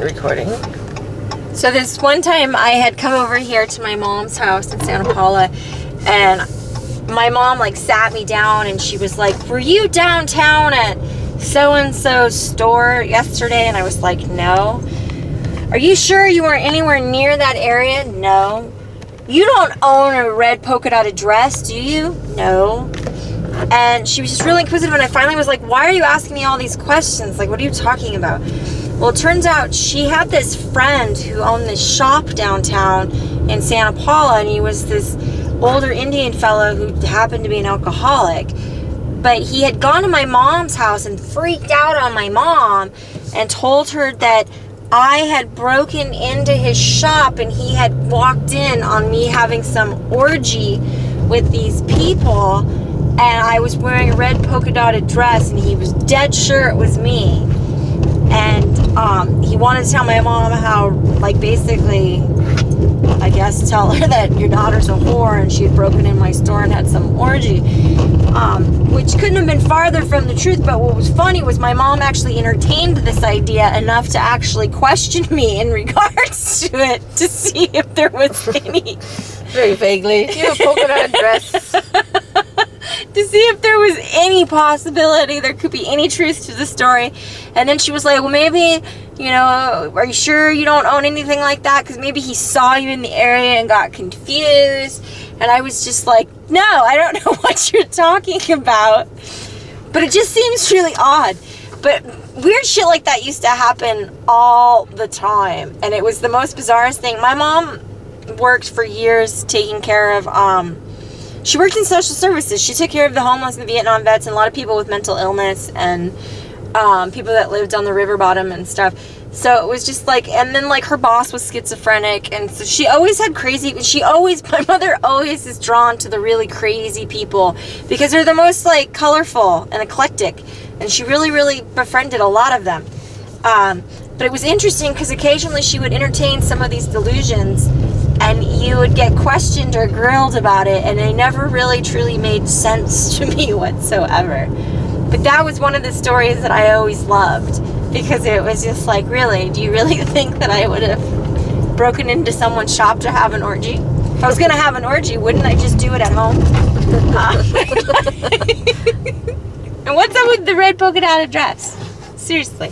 Recording. So this one time I had come over here to my mom's house in Santa Paula, and my mom like sat me down and she was like, "Were you downtown at so-and-so's store yesterday?" And I was like, "No." "Are you sure you weren't anywhere near that area?" "No." "You don't own a red polka-dotted dress, do you?" "No." And she was just really inquisitive, and I finally was like, "Why are you asking me all these questions? Like, what are you talking about?" Well, it turns out she had this friend who owned this shop downtown in Santa Paula, and he was this older Indian fellow who happened to be an alcoholic. But he had gone to my mom's house and freaked out on my mom and told her that I had broken into his shop and he had walked in on me having some orgy with these people, and I was wearing a red polka-dotted dress, and he was dead sure it was me. And he wanted to tell my mom how, like, basically, I guess, tell her that your daughter's a whore and she had broken in my store and had some orgy, which couldn't have been farther from the truth. But what was funny was my mom actually entertained this idea enough to actually question me in regards to it, to see if there was any... Very vaguely. Do you have a polka dot dress? To see if there was any possibility there could be any truth to the story. And then she was like, "Well, maybe, you know, are you sure you don't own anything like that? Because maybe he saw you in the area and got confused." And I was just like, "No, I don't know what you're talking about." But it just seems really odd. But weird shit like that used to happen all the time. And it was the most bizarrest thing. My mom worked for years taking care of... she worked in social services. She took care of the homeless and the Vietnam vets and a lot of people with mental illness and people that lived on the river bottom and stuff. So it was just like, and then like her boss was schizophrenic, and so she always had crazy, my mother always is drawn to the really crazy people because they're the most like colorful and eclectic, and she really, really befriended a lot of them. But it was interesting because occasionally she would entertain some of these delusions, and you would get questioned or grilled about it, and they never really truly made sense to me whatsoever. But that was one of the stories that I always loved, because it was just like, really, do you really think that I would have broken into someone's shop to have an orgy? If I was going to have an orgy, wouldn't I just do it at home? And what's up with the red polka-dotted dress? Seriously.